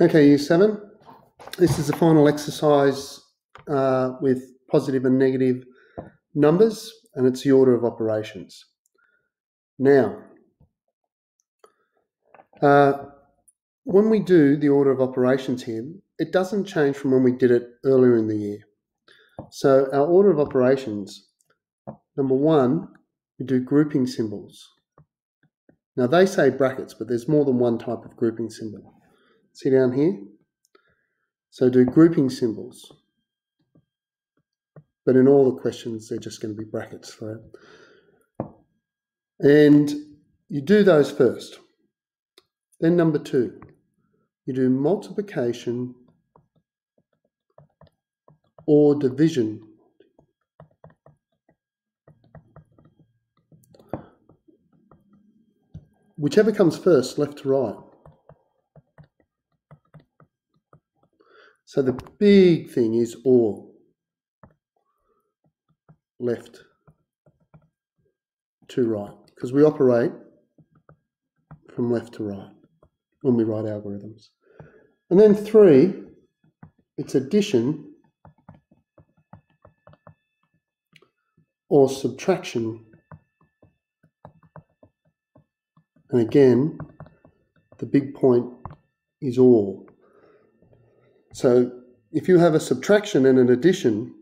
Okay, Year 7. This is the final exercise with positive and negative numbers, and it's the order of operations. Now, when we do the order of operations here, it doesn't change from when we did it earlier in the year. So our order of operations, number one, we do grouping symbols. Now they say brackets, but there's more than one type of grouping symbol. See down here? So do grouping symbols. But in all the questions, they're just going to be brackets, right? And you do those first. Then number two, you do multiplication or division. Whichever comes first, left to right. So the big thing is or, left to right, because we operate from left to right when we write algorithms. And then three, it's addition or subtraction. And again, the big point is or. So if you have a subtraction and an addition,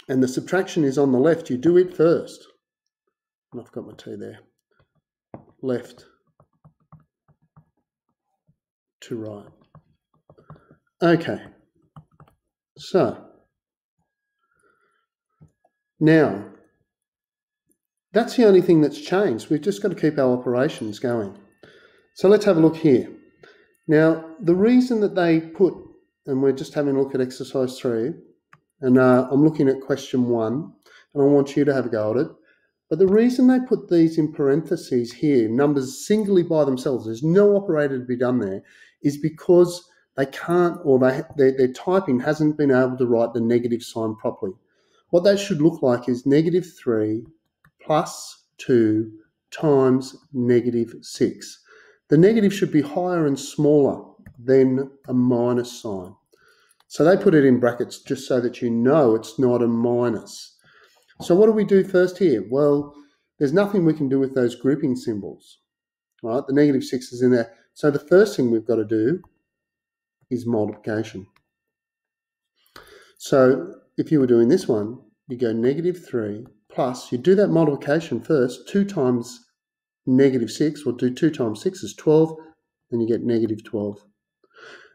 and the subtraction is on the left, you do it first. And I've got my T there. Left to right. Okay. So now that's the only thing that's changed. We've just got to keep our operations going. So let's have a look here. Now, the reason that they put, and we're just having a look at exercise 3, and I'm looking at question 1, and I want you to have a go at it. But the reason they put these in parentheses here, numbers singly by themselves, there's no operator to be done there, is because they can't, or their typing hasn't been able to write the negative sign properly. What that should look like is -3 plus 2 times -6. The negative should be higher and smaller than a minus sign. So they put it in brackets just so that you know it's not a minus. So what do we do first here? Well, there's nothing we can do with those grouping symbols, right? The -6 is in there. So the first thing we've got to do is multiplication. So if you were doing this one, you go -3 plus, you do that multiplication first, 2 times -6, or do 2 times 6 is 12, then you get -12.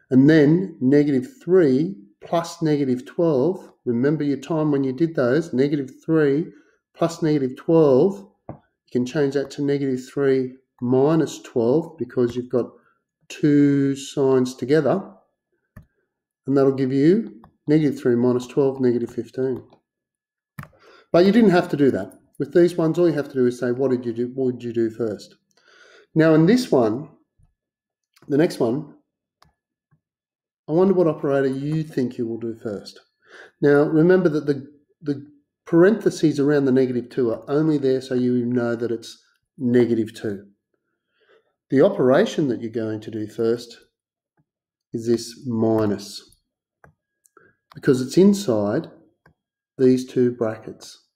And then -3 plus -12, remember your time when you did those, -3 plus -12, you can change that to -3 minus 12 because you've got two signs together, and that'll give you -3 minus 12, -15. But you didn't have to do that. With these ones, all you have to do is say, what did you do? What did you do first? Now in this one, the next one, I wonder what operator you think you will do first. Now remember that the parentheses around the -2 are only there so you know that it's -2. The operation that you're going to do first is this minus, because it's inside these two brackets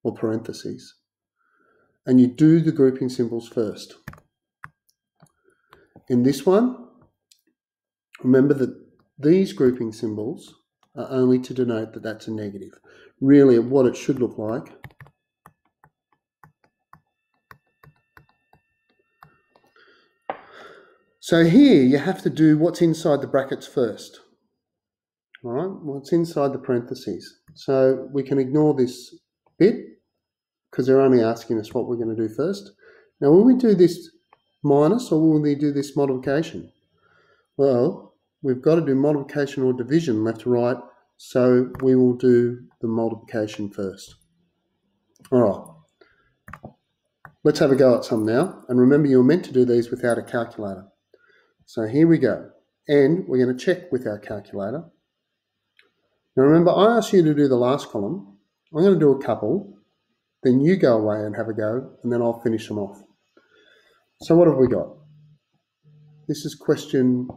or parentheses. And you do the grouping symbols first. In this one, remember that these grouping symbols are only to denote that that's a negative. Really, what it should look like so here you have to do what's inside the brackets first. All right, what's inside the parentheses. So we can ignore this bit because they're only asking us what we're going to do first. Now, will we do this minus or will we do this multiplication? Well, we've got to do multiplication or division left to right, so we will do the multiplication first. All right, let's have a go at some now. And remember, you're meant to do these without a calculator. So here we go. And we're going to check with our calculator. Now remember, I asked you to do the last column. I'm going to do a couple, then you go away and have a go, and then I'll finish them off. So what have we got? This is question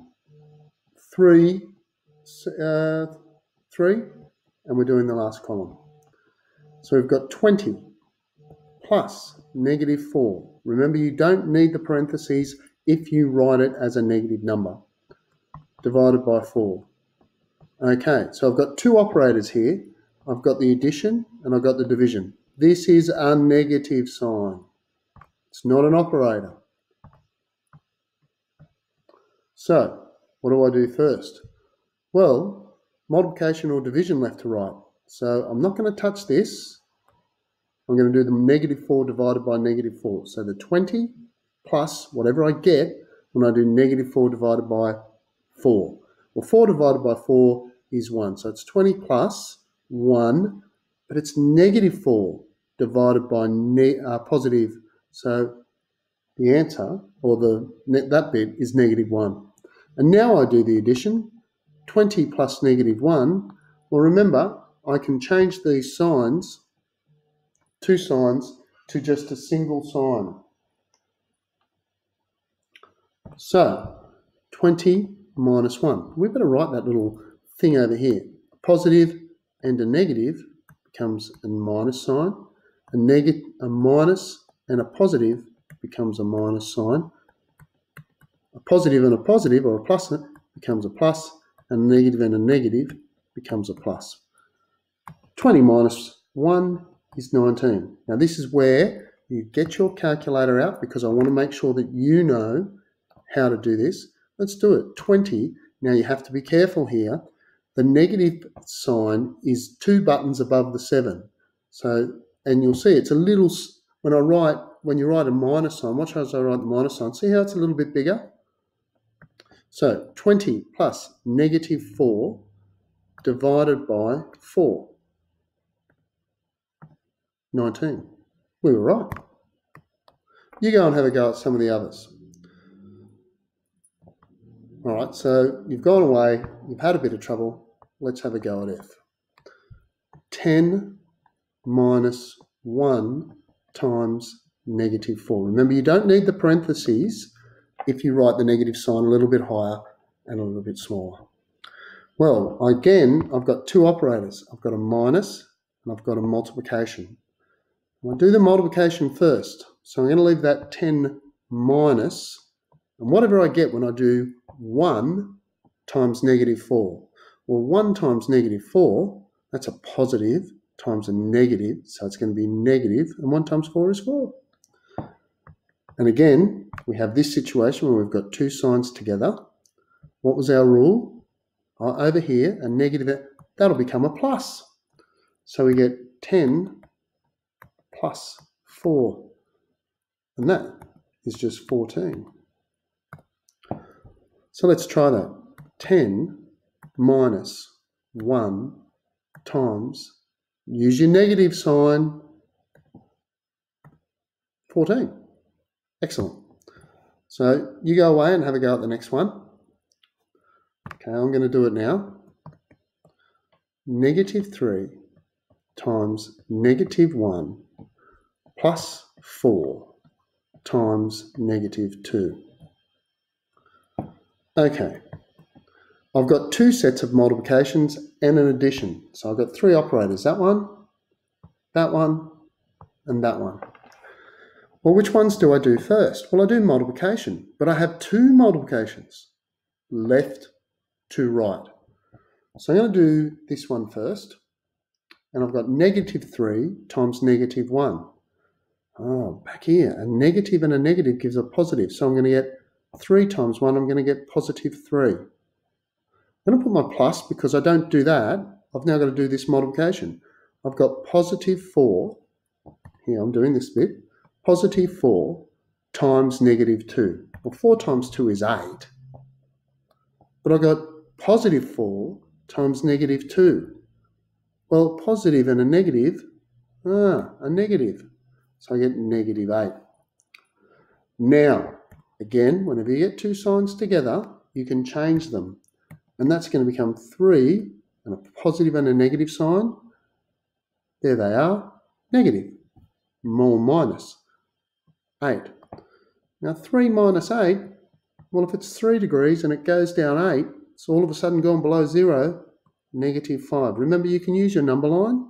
3, and we're doing the last column. So we've got 20 plus negative 4. Remember, you don't need the parentheses if you write it as a negative number, divided by 4. Okay, so I've got two operators here. I've got the addition and I've got the division. This is a negative sign. It's not an operator. So, what do I do first? Well, multiplication or division left to right. So I'm not going to touch this. I'm going to do the negative 4 divided by negative 4. So the 20 plus whatever I get when I do negative 4 divided by 4. Well, 4 divided by 4 is 1. So it's 20 plus 1, but it's negative 4 divided by positive. So the answer, or that bit, is negative 1. And now I do the addition. 20 plus negative 1. Well, remember, I can change these signs, two signs, to just a single sign. So 20 minus 1. We better write that little thing over here. A positive and a negative becomes a minus sign. A minus and a positive becomes a minus sign. A positive and a positive, or a plus, becomes a plus, and a negative and a negative becomes a plus. 20 minus 1 is 19. Now this is where you get your calculator out, because I want to make sure that you know how to do this. Let's do it. 20. Now you have to be careful here. The negative sign is 2 buttons above the 7. So, and you'll see it's a little, when you write a minus sign, watch as I write the minus sign. See how it's a little bit bigger? So 20 plus negative 4 divided by 4. 19. We were right. You go and have a go at some of the others. All right, so you've gone away, you've had a bit of trouble. Let's have a go at F. 10 minus 1 times negative 4. Remember, you don't need the parentheses if you write the negative sign a little bit higher and a little bit smaller. Well, again, I've got two operators. I've got a minus and I've got a multiplication. I'll do the multiplication first. So I'm going to leave that 10 minus, and whatever I get when I do 1 times negative 4. Well, 1 times negative 4, that's a positive times a negative, so it's going to be negative, and 1 times 4 is 4. And again, we have this situation where we've got two signs together. What was our rule? Over here, a negative, that'll become a plus. So we get 10 plus 4, and that is just 14. So let's try that. 10 minus 1 times, use your negative sign, 14. Excellent. So you go away and have a go at the next one. Okay, I'm going to do it now. Negative 3 times negative 1 plus 4 times negative 2. Okay, I've got two sets of multiplications and an addition. So I've got three operators, that one, and that one. Well, which ones do I do first? Well, I do multiplication, but I have two multiplications, left to right. So I'm going to do this one first, and I've got negative 3 times negative 1. Oh, back here, a negative and a negative gives a positive, so I'm going to get 3 times 1, I'm going to get positive 3. I'm going to put my plus because I don't do that. I've now got to do this multiplication. I've got positive 4, here I'm doing this bit, positive 4 times negative 2. Well, 4 times 2 is 8. But I've got positive 4 times negative 2. Well, positive and a negative, a negative. So I get negative 8. Now, again, whenever you get two signs together, you can change them. And that's going to become 3 and a positive and a negative sign. There they are, negative, more minus 8. Now 3 minus 8, well, if it's 3 degrees and it goes down 8, it's all of a sudden gone below 0, -5. Remember, you can use your number line.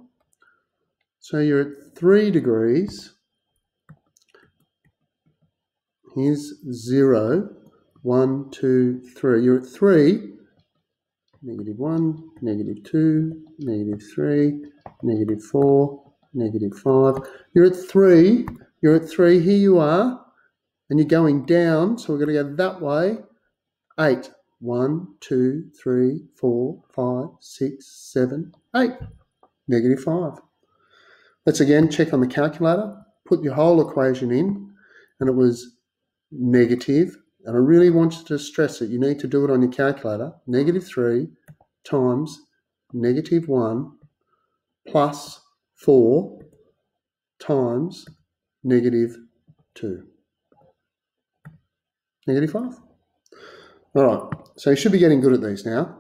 So you're at 3 degrees. Here's 0, 1, 2, 3. You're at 3, -1, -2, -3, -4, -5. You're at 3. You're at 3. Here you are. And you're going down. So we're going to go that way. 8. 1, 2, 3, 4, 5, 6, 7, 8. -5. Let's again check on the calculator. Put your whole equation in. And it was negative. And I really want you to stress it. You need to do it on your calculator. -3 times -1 plus 4 times -2. -5. All right, so you should be getting good at these now.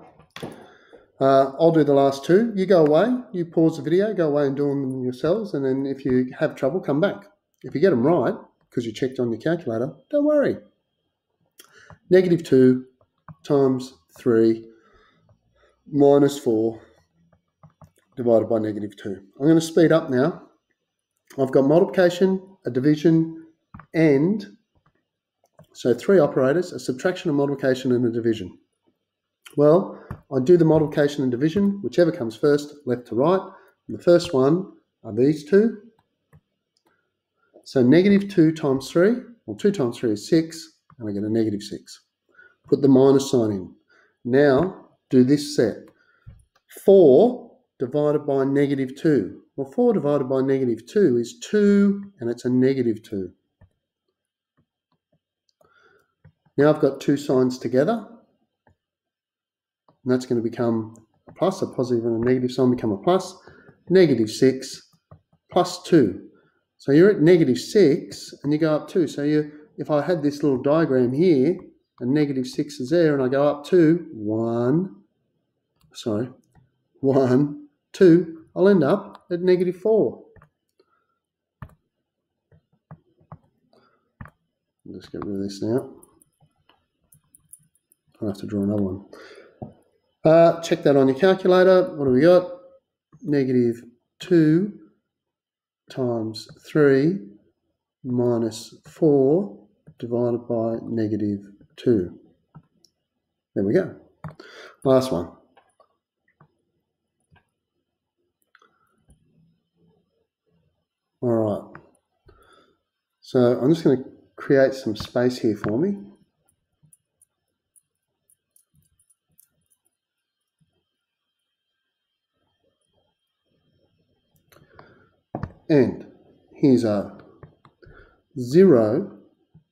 I'll do the last two. You go away, you pause the video, go away and do them yourselves, and then if you have trouble, come back. If you get them right, because you checked on your calculator, don't worry. -2 times 3 minus 4 divided by -2. I'm going to speed up now. I've got multiplication, a division, and so 3 operators, a subtraction, a multiplication, and a division. Well, I do the multiplication and division, whichever comes first, left to right. And the first one are these two. So -2 times 3, well, 2 times 3 is 6, and I get a -6. Put the minus sign in. Now, do this set. 4 divided by -2. Well, 4 divided by -2 is 2, and it's a -2. Now I've got two signs together, and that's going to become a plus, a positive and a negative sign become a plus. -6 plus 2. So you're at -6, and you go up 2. So if I had this little diagram here, and -6 is there, and I go up 2, 1, 2, I'll end up at -4. I'll just get rid of this now. I'll have to draw another one. Check that on your calculator. What do we got? -2 times 3 minus 4 divided by -2. There we go. Last one. All right. So I'm just going to create some space here for me. And here's a 0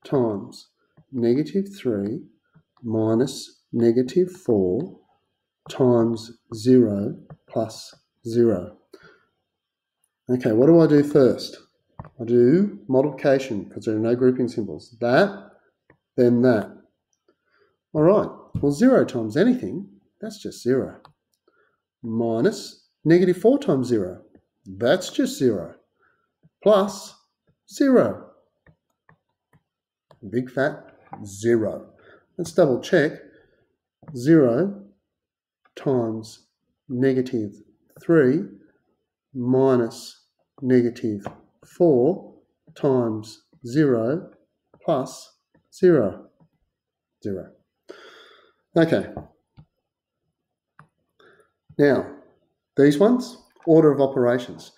times -3 minus -4 times 0 plus 0. Okay, what do I do first? I do multiplication because there are no grouping symbols. That, then that. All right, well, 0 times anything, that's just 0. Minus -4 times 0, that's just 0. Plus 0. Big fat 0. Let's double check. 0 times -3 minus -4 times 0 plus 0. 0. Okay. Now, these ones, order of operations.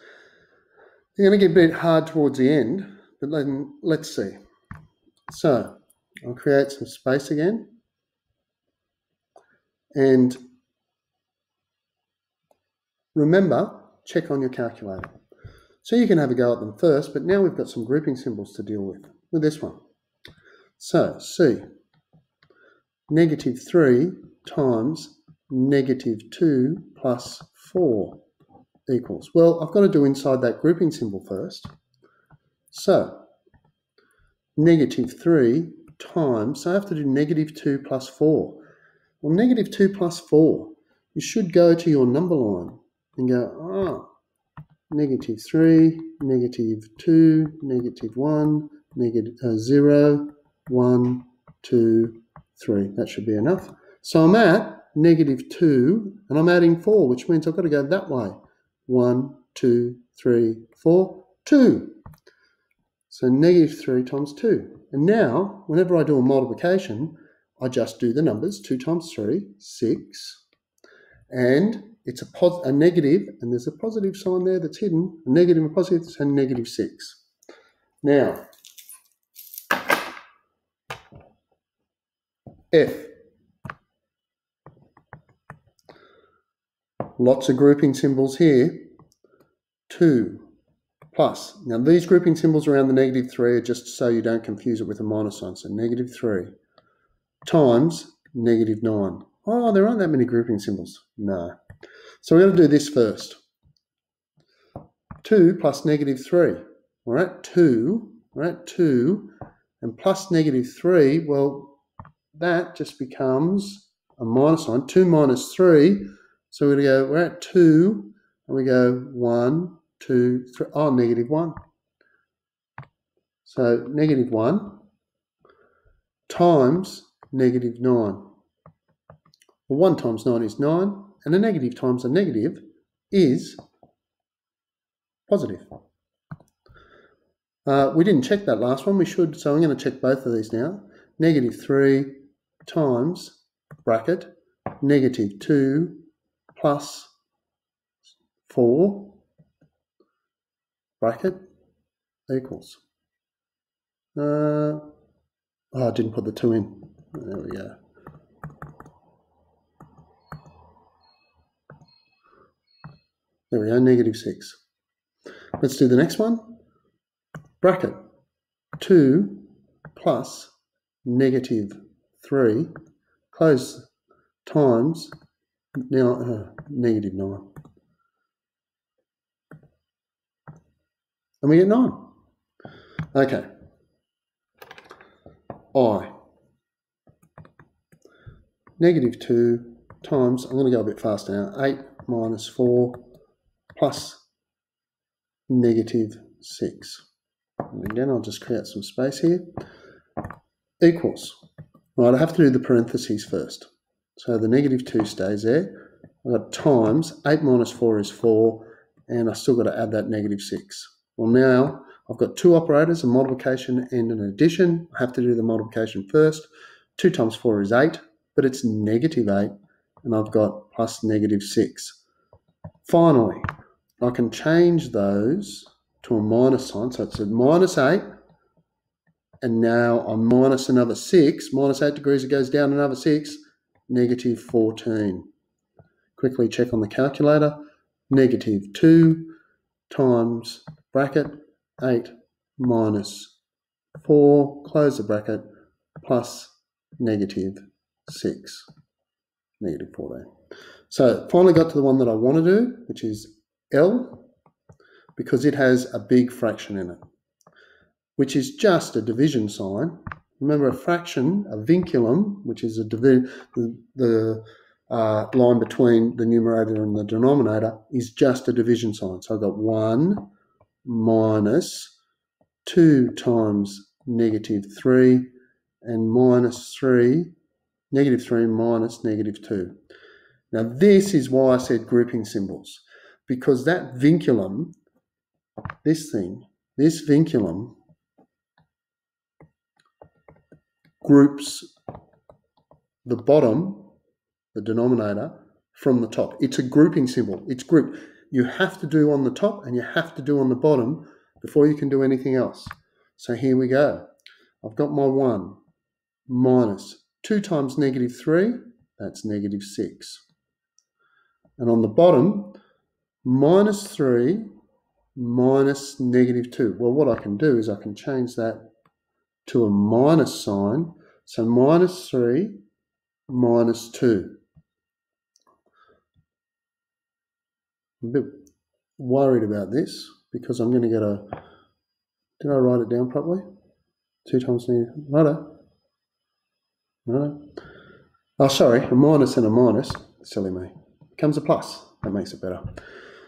They're going to get a bit hard towards the end, but then let's see. So I'll create some space again. And remember, check on your calculator. So you can have a go at them first, but now we've got some grouping symbols to deal with this one. So see, -3 times -2 plus 4 equals. Well, I've got to do inside that grouping symbol first. So -3 times, so I have to do -2 plus 4. Well, -2 plus 4, you should go to your number line and go, -3, -2, -1, -0, 1, 2, 3. That should be enough. So I'm at negative 2, and I'm adding 4, which means I've got to go that way. 1, 2, 3, 4, 2. So negative 3 times 2. And now, whenever I do a multiplication, I just do the numbers. 2 times 3, 6. And it's a negative, and there's a positive sign there that's hidden. A negative and a positive, so negative 6. Now, F. Lots of grouping symbols here. 2 plus. Now, these grouping symbols around the negative 3 are just so you don't confuse it with a minus sign. So negative 3 times negative 9. Oh, there aren't that many grouping symbols. No. So we're going to do this first. 2 plus negative 3. We're at 2. We're at 2. And plus negative 3, well, that just becomes a minus sign. 2 minus 3. So we're going to go, we're at 2. And we go 1, 2, 3. Oh, negative 1. So negative 1 times negative 9. Well, 1 times 9 is 9. And a negative times a negative is positive. We didn't check that last one. We should, so I'm going to check both of these now. Negative 3 times, bracket, negative 2 plus 4, bracket, equals. Oh, I didn't put the 2 in. There we go. There we go, negative 6. Let's do the next one. Bracket 2 plus negative 3, close, times, now negative 9. And we get 9. Okay. I. Negative 2 times, I'm going to go a bit faster now, 8 minus 4 plus negative 6. And again, I'll just create some space here. Equals. Right, I have to do the parentheses first. So the negative 2 stays there. I've got times, 8 minus 4 is 4, and I've still got to add that negative 6. Well, now I've got two operators, a multiplication and an addition. I have to do the multiplication first. 2 times 4 is 8, but it's negative 8, and I've got plus negative 6. Finally, I can change those to a minus sign. So it's a minus 8, and now I'm minus another 6. Minus 8 degrees, it goes down another 6, negative 14. Quickly check on the calculator. Negative 2 times bracket 8 minus 4, close the bracket, plus negative 6, negative 14. So finally got to the one that I want to do, which is L, because it has a big fraction in it, which is just a division sign. Remember, a fraction, a vinculum, which is the line between the numerator and the denominator, is just a division sign. So I've got 1 minus 2 times negative 3, and minus 3, negative 3 minus negative 2. Now this is why I said grouping symbols, because that vinculum, this vinculum groups the bottom, the denominator, from the top. It's a grouping symbol. It's grouped. You have to do on the top and you have to do on the bottom before you can do anything else. So here we go. I've got my 1 minus 2 times negative 3, that's negative 6. And on the bottom, minus 3 minus negative 2. Well, what I can do is I can change that to a minus sign. So minus 3 minus 2. I'm a bit worried about this because I'm going to get a... Did I write it down properly? 2 times negative... Righto. Oh, sorry, a minus and a minus. Silly me. Becomes a plus. That makes it better.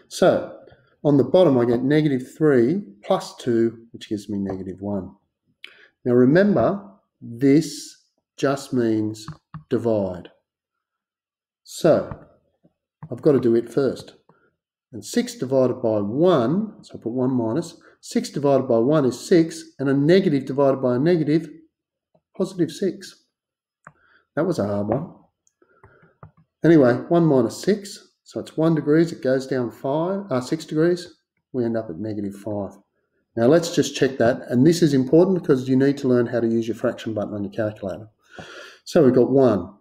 So on the bottom, I get negative 3 plus 2, which gives me negative 1. Now remember, this just means divide. So I've got to do it first. And 6 divided by 1, so I put 1 minus, 6 divided by 1 is 6, and a negative divided by a negative, positive 6. That was a hard one. Anyway, 1 minus 6, so it's 1 degrees, it goes down 6 degrees, we end up at negative 5. Now let's just check that, and this is important because you need to learn how to use your fraction button on your calculator. So we've got 1,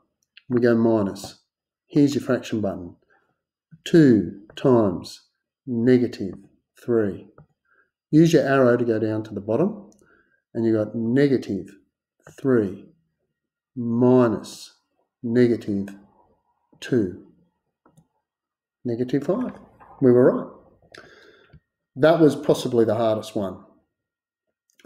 we go minus, here's your fraction button, 2 times negative 3. Use your arrow to go down to the bottom, and you've got negative 3 minus negative 2, negative 5. We were right. That was possibly the hardest one.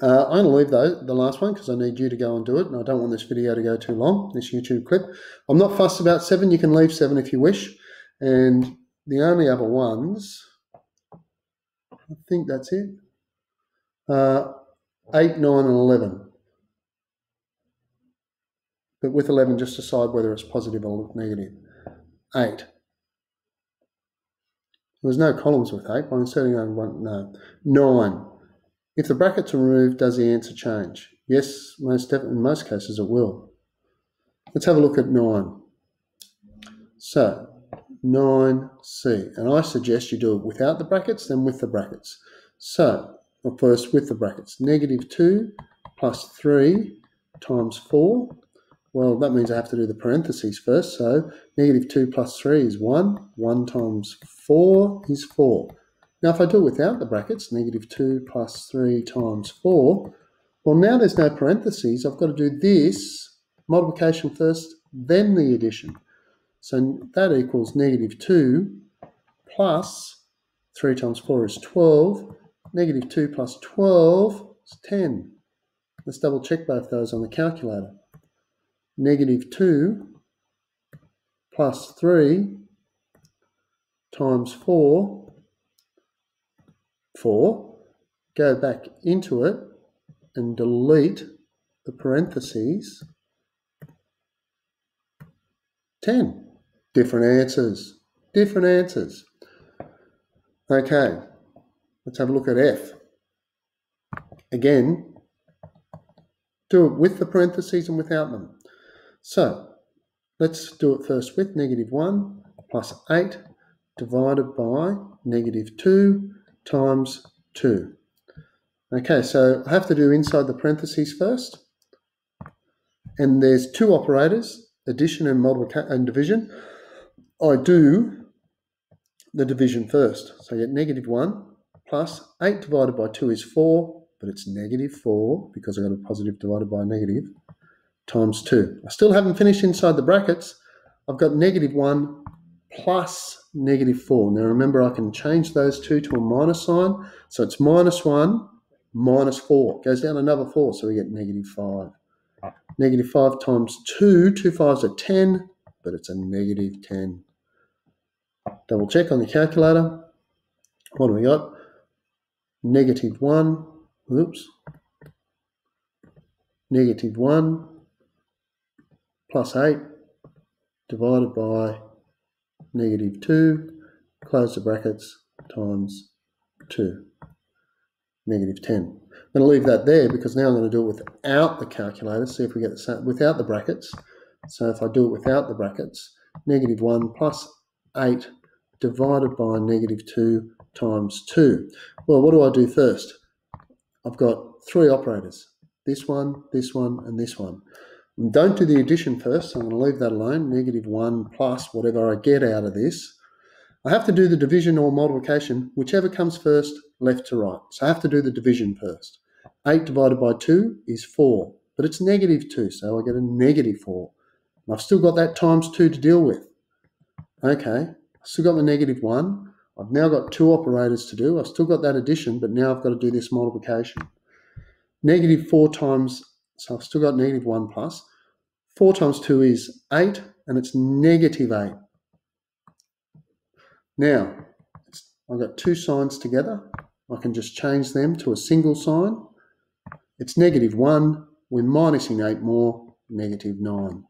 I'm going to leave the last one because I need you to go and do it, and I don't want this video to go too long, this YouTube clip. I'm not fussed about 7. You can leave 7 if you wish. And the only other ones, I think that's it, 8, 9 and 11. But with 11, just decide whether it's positive or negative. 8. There was no columns with 8, but I'm inserting only one. No. 9. If the brackets are removed, does the answer change? Yes, in most cases it will. Let's have a look at 9. So 9C, and I suggest you do it without the brackets, then with the brackets. So first with the brackets, negative 2 plus 3 times 4. Well, that means I have to do the parentheses first. So negative 2 plus 3 is 1. 1 times 4 is 4. Now, if I do it without the brackets, negative 2 plus 3 times 4, well, now there's no parentheses. I've got to do this multiplication first, then the addition. So that equals negative 2 plus 3 times 4 is 12. Negative 2 plus 12 is 10. Let's double check both those on the calculator. Negative 2 plus 3 times 4, 4, go back into it and delete the parentheses, 10. Different answers, different answers. Okay, let's have a look at F. Again, do it with the parentheses and without them. So let's do it first with negative 1 plus 8 divided by negative 2 times 2. Okay, so I have to do inside the parentheses first. And there's 2 operators, addition and multiplication and division. I do the division first. So I get negative 1 plus 8 divided by 2 is 4, but it's negative 4 because I got a positive divided by a negative, times 2. I still haven't finished inside the brackets. I've got negative 1 plus negative 4. Now remember, I can change those two to a minus sign. So it's minus 1 minus 4. Goes down another 4, so we get negative 5. Negative 5 times 2. 2 5s are 10, but it's a negative 10. Double check on the calculator. What do we got? Negative 1. Oops. Negative 1 plus 8 divided by negative 2, close the brackets, times 2, negative 10. I'm going to leave that there because now I'm going to do it without the calculator, see if we get the same without the brackets. So if I do it without the brackets, negative 1 plus 8 divided by negative 2 times 2. Well, what do I do first? I've got 3 operators, this one, and this one. And don't do the addition first, so I'm going to leave that alone. Negative 1 plus whatever I get out of this. I have to do the division or multiplication, whichever comes first, left to right. So I have to do the division first. 8 divided by 2 is 4, but it's negative 2, so I get a negative 4. And I've still got that times 2 to deal with. Okay, I've still got my negative 1. I've now got 2 operators to do. I've still got that addition, but now I've got to do this multiplication. Negative 4 times, so I've still got negative 1 plus. 4 times 2 is 8, and it's negative 8. Now, I've got 2 signs together. I can just change them to a single sign. It's negative 1. We're minusing 8 more, negative 9.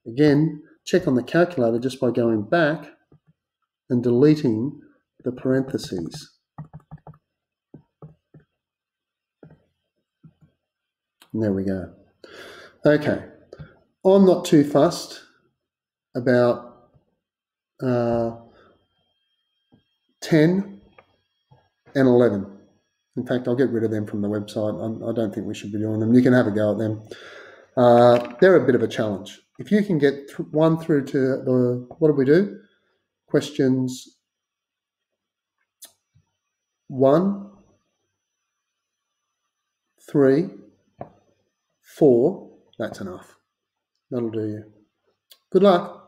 Again, check on the calculator just by going back and deleting the parentheses. And there we go. Okay, I'm not too fussed about 10 and 11. In fact, I'll get rid of them from the website. I don't think we should be doing them. You can have a go at them. They're a bit of a challenge. If you can get 1 through to the, what did we do? Questions 1, 3, 4, that's enough. That'll do you. Good luck.